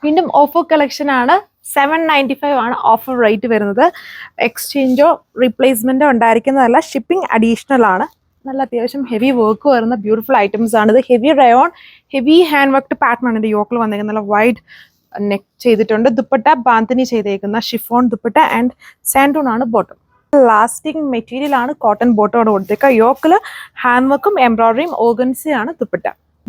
വീണ്ടും offer collection ആണ്. 795 ആണ് ഓഫർ റേറ്റ് വരുന്നത്. എക്സ്ചേഞ്ചോ റീപ്ലേസ്മെന്റോ ഉണ്ടായിരിക്കുന്നതല്ല, ഷിപ്പിംഗ് അഡീഷണൽ ആണ്. നല്ല അത്യാവശ്യം ഹെവി വർക്ക് വരുന്ന ബ്യൂട്ടിഫുൾ ഐറ്റംസ് ആണ്. ഇത് heavy rayon, heavy hand work pattern ആണ്. യോക്കിൽ വന്നേക്കുന്ന നല്ല വൈഡ് നെക്ക് ചെയ്തിട്ടുണ്ട്. ദുപ്പട്ട ബാന്തിനി ചെയ്തേക്കുന്ന ഷിഫോൺ ദുപ്പട്ട ആൻഡ് സാൻഡൂൺ ആണ് ബോട്ടം. ലാസ്റ്റിംഗ് മെറ്റീരിയൽ ആണ്, കോട്ടൺ ബോട്ടോട് കൊടുത്തേക്കുക. യോക്കില് ഹാൻഡ് വർക്കും എംബ്രോയിഡറിയും ഓർഗൻസിയാണ് ദുപ്പട്ട.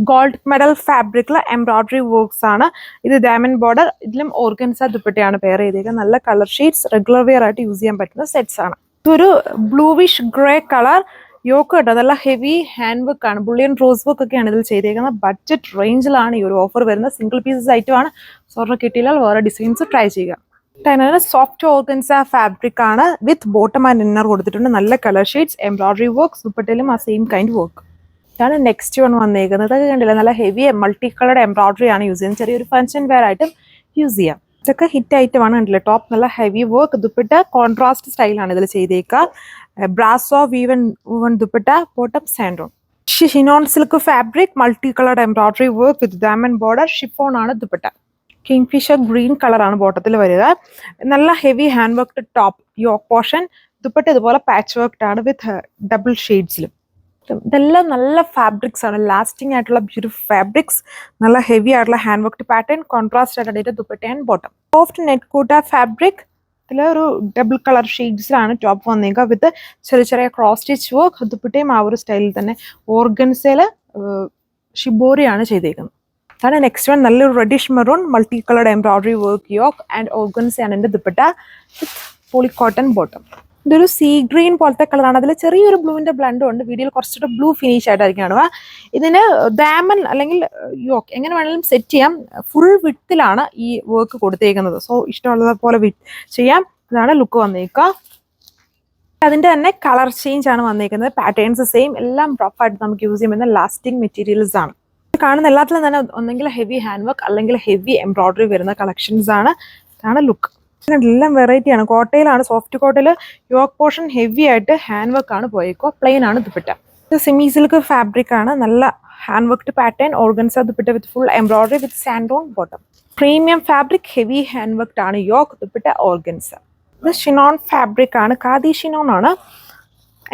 ഗോൾഡ് മെഡൽ ഫാബ്രിക്കില് എംബ്രോയിഡറി വർക്ക്സ് ആണ്. ഇത് ഡയമണ്ട് ബോർഡർ, ഇതിലും ഓർഗൻസ ദുപ്പട്ടയാണ് പെയർ ചെയ്തേക്കുന്നത്. നല്ല കളർ ഷെയ്ഡ്സ്, റെഗുലർ വെയർ ആയിട്ട് യൂസ് ചെയ്യാൻ പറ്റുന്ന സെറ്റ്സ് ആണ്. ഇതൊരു ബ്ലൂവിഷ് ഗ്രേ കളർ യോക്ക് കേട്ടോ. നല്ല ഹെവി ഹാൻഡ് വർക്ക് ആണ്, ബുള്ളിയൻ റോസ് വർക്ക് ഒക്കെയാണ് ഇതിൽ ചെയ്തേക്കുന്നത്. ബഡ്ജറ്റ് റേഞ്ചിലാണ് ഈ ഒരു ഓഫർ വരുന്നത്. സിംഗിൾ പീസസ് ഐറ്റം ആണ്. സ്വർണ്ണ കിട്ടിയാൽ വേറെ ഡിസൈൻസ് ട്രൈ ചെയ്യുക. സോഫ്റ്റ് ഓർഗൻസ ഫാബ്രിക് ആണ്. വിത്ത് ബോട്ടം ആൻഡ് ഇന്നർ കൊടുത്തിട്ടുണ്ട്. നല്ല കളർ ഷെയ്ഡ്സ്, എംബ്രോയിഡറി വർക്ക്, ദുപ്പട്ടയിലും ആ സെയിം കൈൻഡ് വർക്ക്. ഇതാണ് നെക്സ്റ്റ് വൺ വന്നേക്കുന്നത്. ഇതൊക്കെ കണ്ടില്ല, നല്ല ഹെവി മൾട്ടി കളർഡ് എംബ്രോയിഡറി ആണ് യൂസ് ചെയ്യുന്നത്. ചെറിയൊരു ഫംഗ്ഷൻ വെയർ ആയിട്ടും യൂസ് ചെയ്യാം. ഇതൊക്കെ ഹിറ്റ് ഐറ്റം ആണ്. കണ്ടില്ല, ടോപ്പ് നല്ല ഹെവി വർക്ക്, ദുപ്പട്ട കോൺട്രാസ്റ്റ് സ്റ്റൈലാണ് ഇതിൽ ചെയ്തേക്കുക. ബ്രാസോ വീവൻ ദുപ്പട്ട, ബോട്ടം സാൻഡോൺ. Chinon silk fabric, multi coloured embroidery work with diamond border, chiffon ആണ് ദുപ്പട്ട. കിങ്ഫിഷർ ഗ്രീൻ കളറാണ് ബോട്ടത്തിൽ വരിക. നല്ല heavy hand work top, yoke portion, dupatta ഇതുപോലെ പാച്ച് വർക്ക്ഡ് ആണ് വിത്ത് ഡബിൾ ഷെയ്ഡ്സിലും. ഇതെല്ലാം നല്ല ഫാബ്രിക്സ് ആണ്, ലാസ്റ്റിംഗ് ആയിട്ടുള്ള ബ്യൂട്ടിഫുൾ ഫാബ്രിക്സ്. നല്ല ഹെവി ആയിട്ടുള്ള ഹാൻഡ് വർക്ക് പാറ്റേൺ, കോൺട്രാസ്റ്റ് ആയിട്ട് dupatta and bottom. Soft net കൂട്ട ഫാബ്രിക്, ഇതിലൊരു ഡബിൾ കളർ ഷെയ്ഡ്സിലാണ് ടോപ്പ് വന്നേക്കുക വിത്ത് ചെറിയ ചെറിയ ക്രോസ് സ്റ്റിച്ച് വർക്ക്. ദുപ്പട്ടയും ആ ഒരു സ്റ്റൈലിൽ തന്നെ ഓർഗൻസയില് ഷിബോറിയാണ് ചെയ്തേക്കുന്നത്. അതാണ് നെക്സ്റ്റ് വൺ. നല്ലൊരു reddish maroon multi coloured embroidery work yoke and ഓർഗൻസയാണ് എൻ്റെ dupatta with poly cotton bottom. ഇതൊരു സീ ഗ്രീൻ പോലത്തെ കളറാണ്. അതിൽ ചെറിയൊരു ബ്ലൂവിന്റെ ബ്ലണ്ടും ഉണ്ട്. വീഡിയോയിൽ കുറച്ചുകൂടെ ബ്ലൂ ഫിനിഷ് ആയിട്ടായിരിക്കും കാണുക. ഇതിന് ഡയമണ്ട് അല്ലെങ്കിൽ യോക്ക് എങ്ങനെ വേണമെങ്കിലും സെറ്റ് ചെയ്യാം. ഫുൾ വിഡ്ത്തിലാണ് ഈ വർക്ക് കൊടുത്തേക്കുന്നത്. സോ ഇഷ്ടമുള്ളത് പോലെ ചെയ്യാം. ഇതാണ് ലുക്ക് വന്നേക്കുക. അതിന്റെ തന്നെ കളർ ചേഞ്ച് ആണ് വന്നേക്കുന്നത്. പാറ്റേൺസ് സെയിം, എല്ലാം പ്രോപ്പറായിട്ട് നമുക്ക് യൂസ് ചെയ്യാൻ പറ്റുന്ന ലാസ്റ്റിംഗ് മെറ്റീരിയൽസ് ആണ്. കാണുന്ന എല്ലാത്തിലും തന്നെ ഒന്നെങ്കിൽ ഹെവി ഹാൻഡ് വർക്ക് അല്ലെങ്കിൽ ഹെവി എംബ്രോയിഡറി വരുന്ന കളക്ഷൻസ് ആണ്. ഇതാണ് ലുക്ക്. എല്ലാം വെറൈറ്റി ആണ്. കോട്ടയിലാണ്, സോഫ്റ്റ് കോട്ടയിൽ യോക്ക് പോർഷൻ ഹെവി ആയിട്ട് ഹാൻഡ് വർക്ക് ആണ് പോയേക്കോ. പ്ലെയിൻ ആണ് ദുപ്പട്ട. ഇത് സെമി സിൽക്ക് ഫാബ്രിക് ആണ്. നല്ല hand worked pattern, organza dupatta with full embroidery with സാൻഡോൺ bottom. Premium fabric, heavy hand worked ആണ് യോക്ക്, ദുപ്പട്ട ഓർഗൻസ. ഇത് ഷിനോൺ ഫാബ്രിക് ആണ്, ഖാദി ഷിനോൺ ആണ്.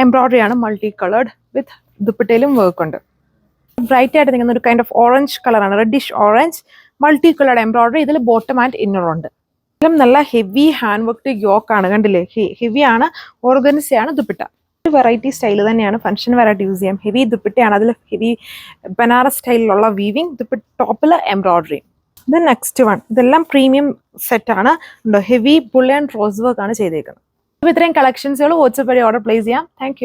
എംബ്രോയിഡറി ആണ്, മൾട്ടി കളേർഡ് വിത്ത് ദുപ്പട്ടയിലും വർക്ക് ഉണ്ട്. ബ്രൈറ്റ് ആയിട്ട് നിൽക്കുന്ന ഒരു കൈൻഡ് ഓഫ് ഓറഞ്ച് കളറാണ്, reddish orange, multi coloured embroidery. ഇതിൽ ബോട്ടം ആൻഡ് ഇന്നർ ഉണ്ട്. നല്ല ഹെവി ഹാൻഡ് വർക്ക് യോക്ക് ആണ്. കണ്ടില്ലേ, ഹെവി ആണ്, ഓർഗൻസയാണ് ദുപ്പട്ട. വെറൈറ്റി സ്റ്റൈൽ തന്നെയാണ്, ഫംഗ്ഷൻ വെറൈറ്റി യൂസ് ചെയ്യാം. ഹെവി ദുപ്പട്ടയാണ്, അതിൽ ഹെവി ബനാറസ് സ്റ്റൈലിലുള്ള വീവിങ്, ദുപ്പട്ട ടോപ്പിൽ എംബ്രോയിഡറി. ഇത് നെക്സ്റ്റ് വൺ. ഇതെല്ലാം പ്രീമിയം സെറ്റ് ആണ്. ഹെവി ബുള്ളിയൻ റോസ് വർക്ക് ആണ് ചെയ്തേക്കുന്നത്. ഇത്രയും കളക്ഷൻസുകൾ വാട്സ്ആപ്പ് വഴി ഓർഡർ പ്ലേസ് ചെയ്യാം. താങ്ക്